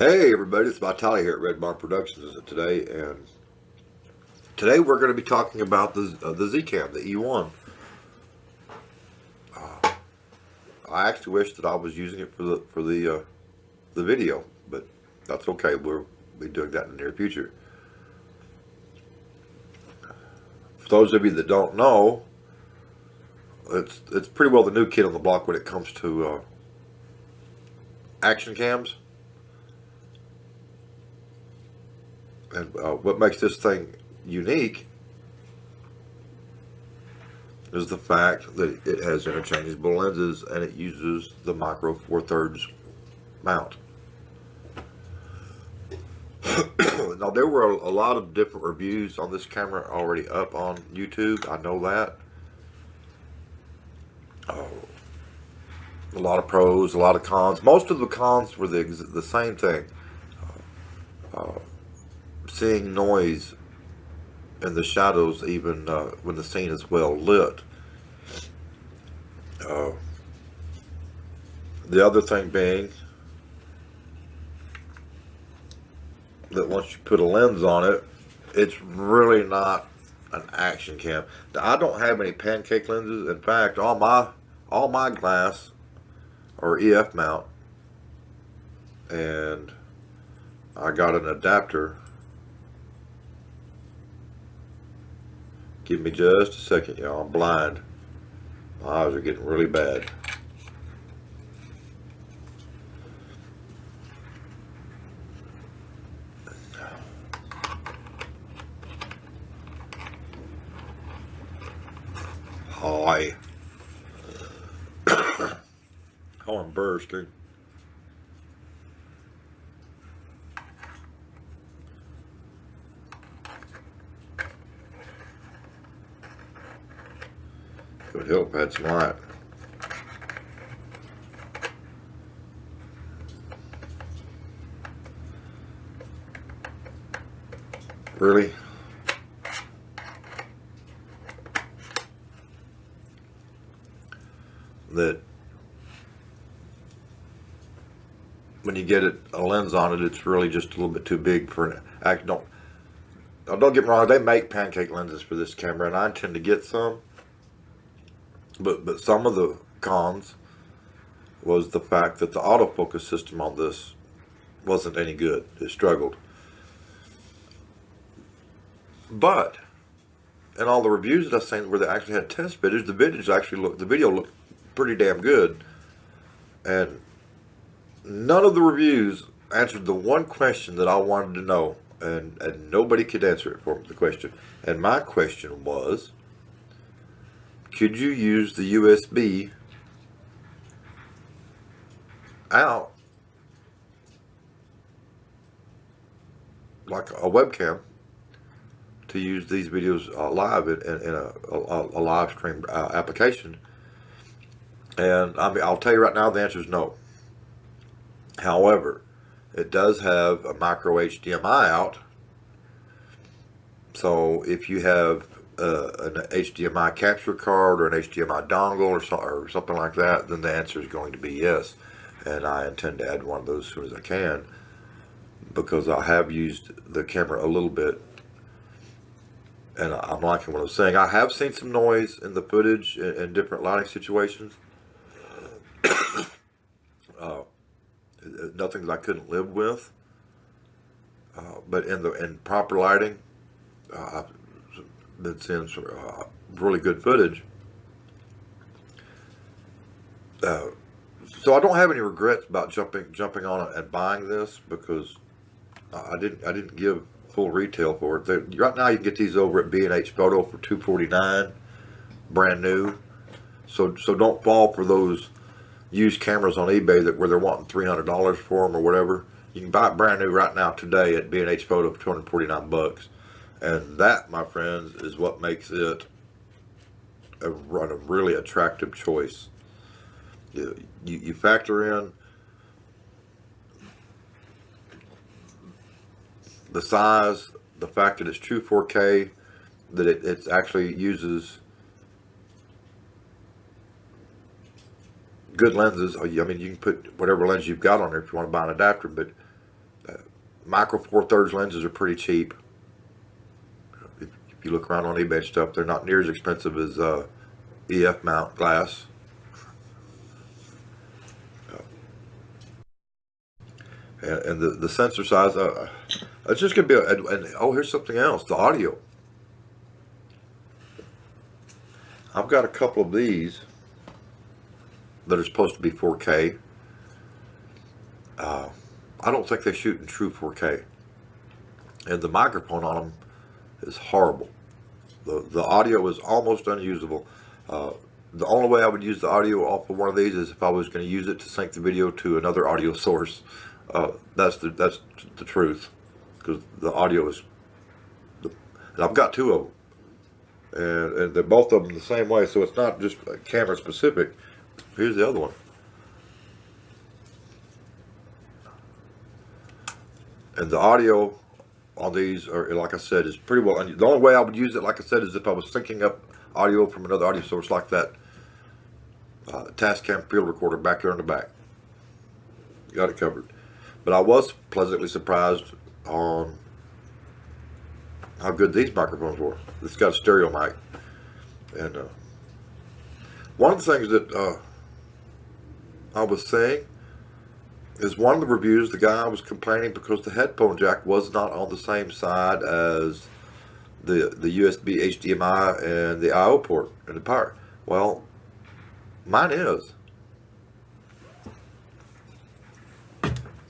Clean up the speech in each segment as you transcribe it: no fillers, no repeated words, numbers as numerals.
Hey everybody, it's Vitali here at Red Barn Productions today, and today we're going to be talking about the Z-Cam, the E1. I actually wish that I was using it for the video, but that's okay. We'll be doing that in the near future. For those of you that don't know, it's pretty well the new kid on the block when it comes to action cams. And what makes this thing unique is the fact that it has interchangeable lenses and it uses the Micro FourThirds mount. Now, there were a lot of different reviews on this camera already up on YouTube. I know that. A lot of pros, a lot of cons. Most of the cons were the same thing. Seeing noise in the shadows even when the scene is well lit. The other thing being that once you put a lens on it, it's really not an action cam. Now, I don't have any pancake lenses. In fact, all my glass are EF mount, and I got an adapter. Give me just a second, y'all. I'm blind. My eyes are getting really bad. Hi. Oh, I'm bursting. It would help add some light. Really? That when you get a lens on it, it's really just a little bit too big for an act. Don't get me wrong. They make pancake lenses for this camera, and I intend to get some. But some of the cons was the fact that the autofocus system on this wasn't any good. It struggled. But in all the reviews that I've seen where they actually had test footage, the video looked pretty damn good. And none of the reviews answered the one question that I wanted to know, and nobody could answer it for me, the question. And my question was, could you use the USB out like a webcam to use these videos live in a live stream application? And I mean, I'll tell you right now, the answer is no. However, it does have a micro HDMI out. So if you have an HDMI capture card or an HDMI dongle or something like that, then the answer is going to be yes. And I intend to add one of those as soon as I can, because I have used the camera a little bit, and I'm liking what I'm saying. I have seen some noise in the footage in different lighting situations. Nothing that I couldn't live with, but in proper lighting, I've been seeing some really good footage. So I don't have any regrets about jumping on it and buying this, because I didn't give full retail for it. Right now you can get these over at B&H Photo for $249, brand new. So don't fall for those used cameras on eBay where they're wanting $300 for them or whatever. You can buy it brand new right now today at B&H Photo for $249, and that, my friends, is what makes it a really attractive choice. You factor in the size, the fact that it's true 4K, that it actually uses good lenses. I mean, you can put whatever lens you've got on there if you want to buy an adapter, but Micro Four-Thirds lenses are pretty cheap. If you look around on eBay and stuff, they're not near as expensive as EF mount glass. And the sensor size, it's just going to be, and oh, here's something else, the audio. I've got a couple of these that are supposed to be 4K. I don't think they shoot in true 4K. And the microphone on them is horrible. The audio is almost unusable. The only way I would use the audio off of one of these is if I was going to use it to sync the video to another audio source. That's the truth, because the audio is, and I've got two of them, and they're both of them the same way, so it's not just camera specific. Here's the other one, and the audio on these are, like I said, is pretty well. And the only way I would use it, like I said, is if I was syncing up audio from another audio source like that Tascam field recorder back there in the back. Got it covered. But I was pleasantly surprised on how good these microphones were. It's got a stereo mic. And one of the things that I was saying is, one of the reviews, the guy was complaining because the headphone jack was not on the same side as the USB HDMI and the I/O port and the power. Well, mine is.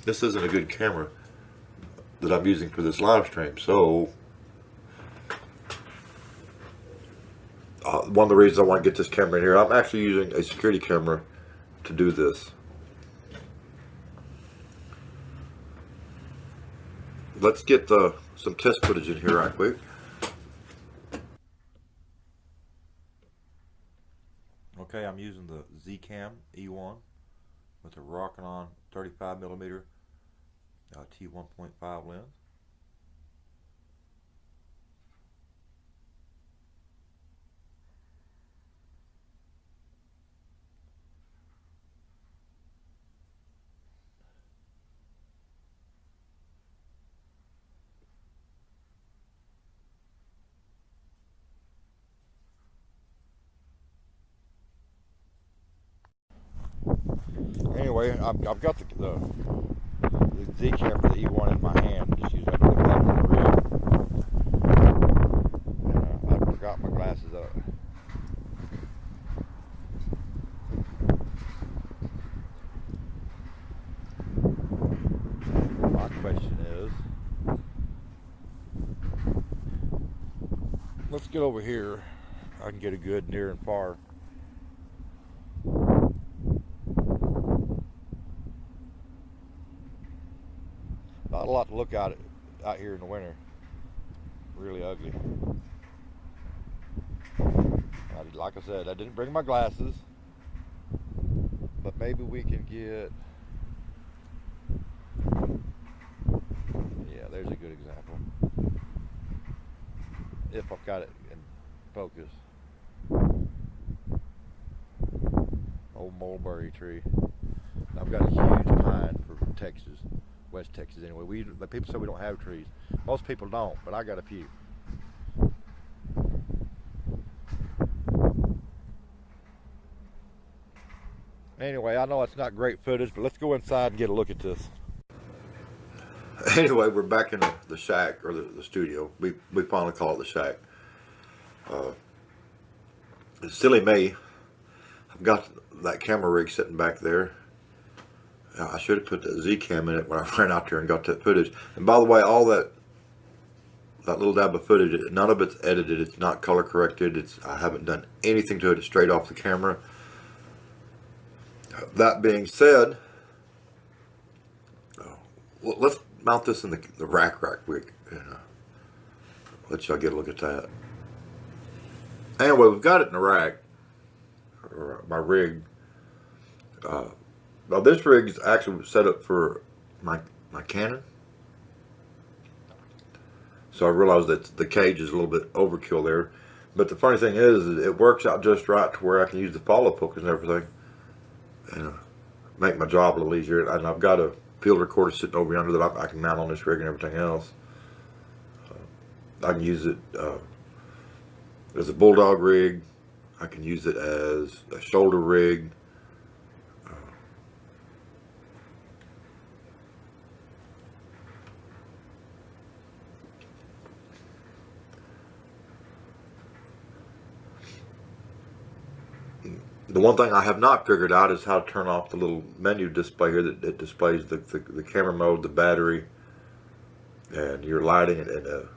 This isn't a good camera that I'm using for this live stream, so one of the reasons I want to get this camera in here, I'm actually using a security camera to do this. Let's get some test footage in here right quick. Okay, I'm using the Z-Cam E1 with a Rokinon 35mm T1.5 lens. Anyway, I've got the Z-Cam for the E1 in my hand. Just use that to the rig. And I forgot my glasses up. My question is, let's get over here. I can get a good near and far. Not a lot to look at out here in the winter. Really ugly. Like I said, I didn't bring my glasses, but maybe we can get, yeah, there's a good example. If I've got it in focus. Old mulberry tree. I've got a huge pine for Texas. West Texas anyway. People say we don't have trees. Most people don't, but I got a few. Anyway, I know it's not great footage, but let's go inside and get a look at this. Anyway, we're back in the shack, or the studio. We finally call it the shack. It's silly me. I've got that camera rig sitting back there. I should have put the Z-Cam in it when I ran out there and got that footage. And by the way, all that little dab of footage, none of it's edited. It's not color corrected. I haven't done anything to it. It's straight off the camera. That being said, let's mount this in the rack right quick and let y'all get a look at that. Anyway, we've got it in the rack, or my rig. Now this rig is actually set up for my Canon, so I realized that the cage is a little bit overkill there. But the funny thing is, it works out just right to where I can use the follow focus and everything, and make my job a little easier. And I've got field recorder sitting over yonder that I can mount on this rig and everything else. I can use it as a bulldog rig. I can use it as a shoulder rig. The one thing I have not figured out is how to turn off the little menu display here that displays the camera mode, the battery, and your lighting and the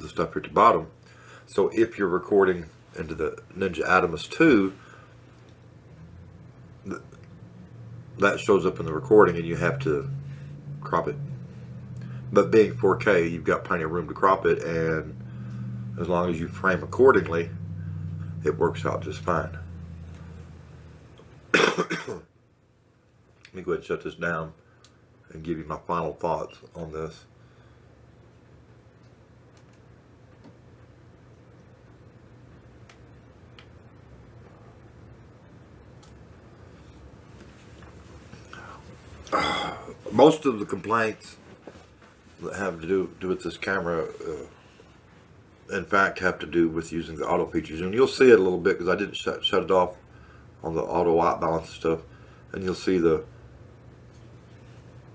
stuff here at the bottom. So if you're recording into the Ninja Adamus 2, that shows up in the recording and you have to crop it. But being 4K, you've got plenty of room to crop it, and as long as you frame accordingly, it works out just fine. Let me go ahead and shut this down and give you my final thoughts on this. Most of the complaints that have to do with this camera, in fact, have to do with using the auto features. And you'll see it a little bit because I didn't shut it off on the auto white balance and stuff. And you'll see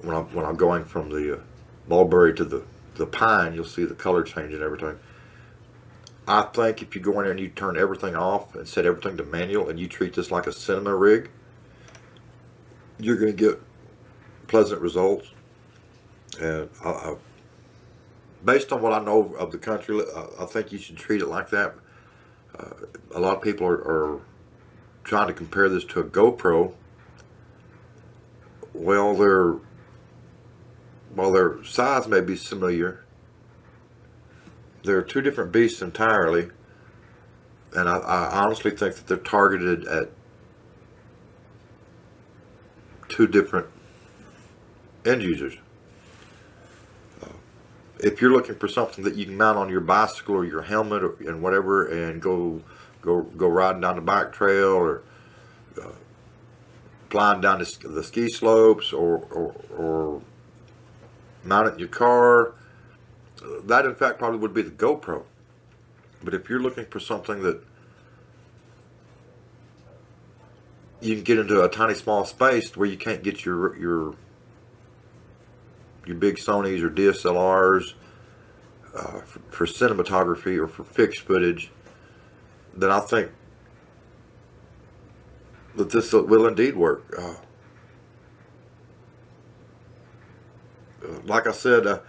when I'm going from the mulberry to the pine, you'll see the color change and everything. I think if you go in there and you turn everything off and set everything to manual and you treat this like a cinema rig, you're going to get pleasant results. And based on what I know of the country, I think you should treat it like that. A lot of people are trying to compare this to a GoPro. Well, while their size may be similar, they're two different beasts entirely, and I honestly think that they're targeted at two different end users. If you're looking for something that you can mount on your bicycle or your helmet and whatever, and go riding down the bike trail, or flying down the ski slopes, or mount it in your car, that in fact probably would be the GoPro. But if you're looking for something that you can get into a tiny small space where you can't get your big Sonys or DSLRs for cinematography or for fixed footage, then I think that this will indeed work. Like I said,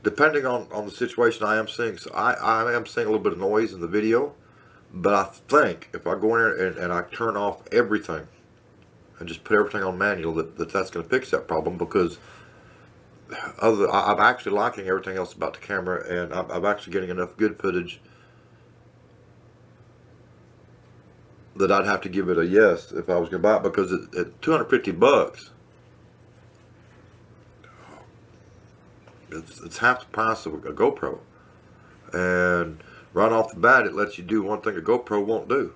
depending on the situation I am seeing, so I am seeing a little bit of noise in the video, but I think if I go in there and I turn off everything and just put everything on manual, that's going to fix that problem, because I'm actually liking everything else about the camera, and I'm actually getting enough good footage that I'd have to give it a yes if I was going to buy it, because at $250, it's half the price of a GoPro. And right off the bat, it lets you do one thing a GoPro won't do,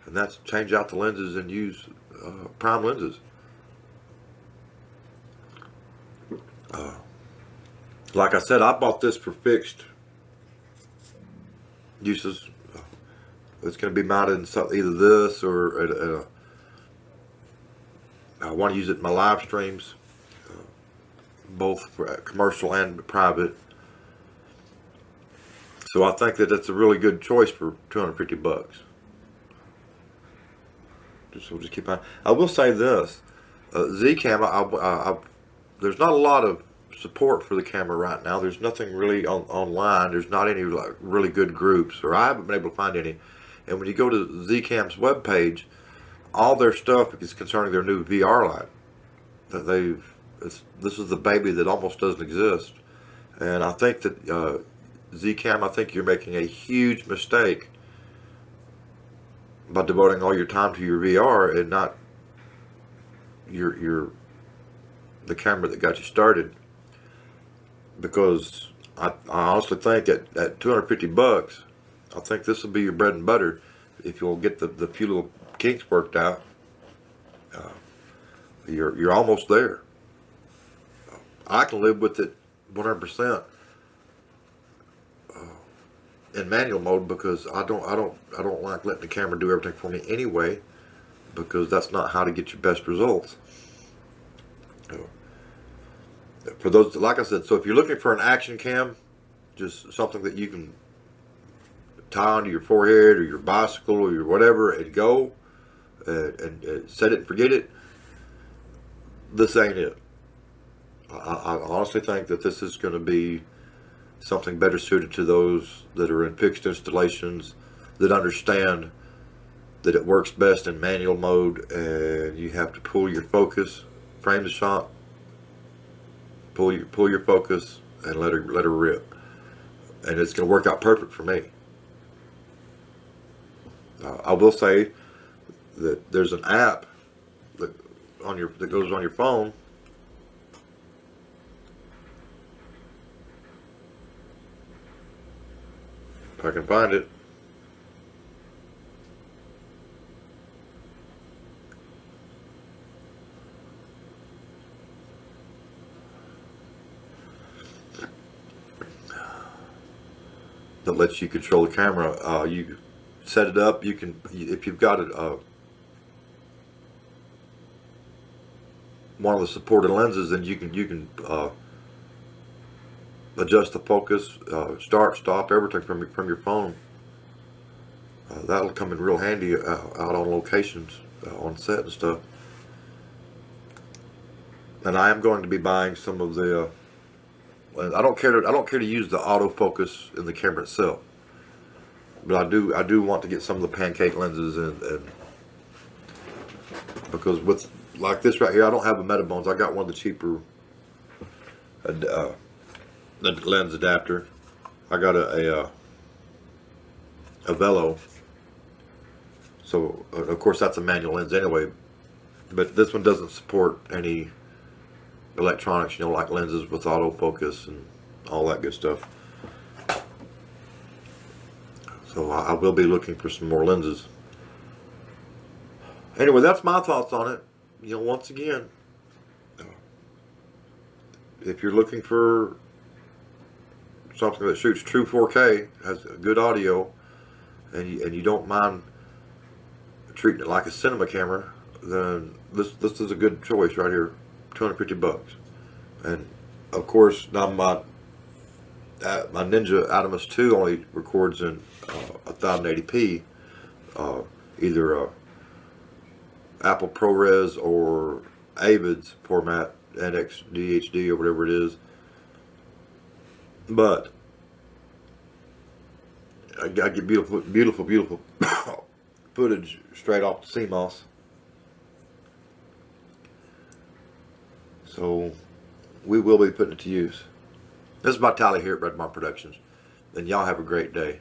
and that's change out the lenses and use prime lenses. Like I said, I bought this for fixed uses. It's going to be mounted in either this or I want to use it in my live streams, both for commercial and private. So I think that that's a really good choice for $250. So just keep on. I will say this: Zcam. There's not a lot of support for the camera right now. There's nothing really online. There's not any really good groups, or I haven't been able to find any. And when you go to Zcam's webpage, all their stuff is concerning their new VR light. That this is the baby that almost doesn't exist. And I think that Zcam, I think you're making a huge mistake by devoting all your time to your VR and not the camera that got you started. Because I honestly think at $250, I think this will be your bread and butter if you'll get the few little kinks worked out. You're almost there. I can live with it 100% in manual mode, because I don't like letting the camera do everything for me anyway, because that's not how to get your best results. For those, like I said, so if you're looking for an action cam, just something that you can tie onto your forehead or your bicycle or your whatever and go and set it and forget it, this ain't it. I honestly think that this is going to be something better suited to those that are in fixed installations, that understand that it works best in manual mode, and you have to pull your focus, frame the shot, pull your focus, and let her rip, and it's going to work out perfect for me. I will say that there's an app that goes on your phone if I can find it. That lets you control the camera. You set it up. You can, if you've got it, one of the supported lenses, then you can adjust the focus, start, stop, everything from your phone. That'll come in real handy out on locations, on set and stuff. And I am going to be buying some of the. I don't care to use the autofocus in the camera itself, but I do want to get some of the pancake lenses, and because with like this right here, I don't have a Metabones. I got one of the cheaper lens adapter. I got a Velo, so of course that's a manual lens anyway, but this one doesn't support any electronics, like lenses with autofocus and all that good stuff. So I will be looking for some more lenses. Anyway, that's my thoughts on it. Once again, if you're looking for something that shoots true 4K, has good audio, and you don't mind treating it like a cinema camera, then this is a good choice right here. $250, and of course now my Ninja Adamus 2 only records in 1080p, either Apple ProRes or Avid's format, NXDHD or whatever it is. But I get beautiful footage straight off the CMOS. So we will be putting it to use. This is my Tally here at Red Mon Productions, and y'all have a great day.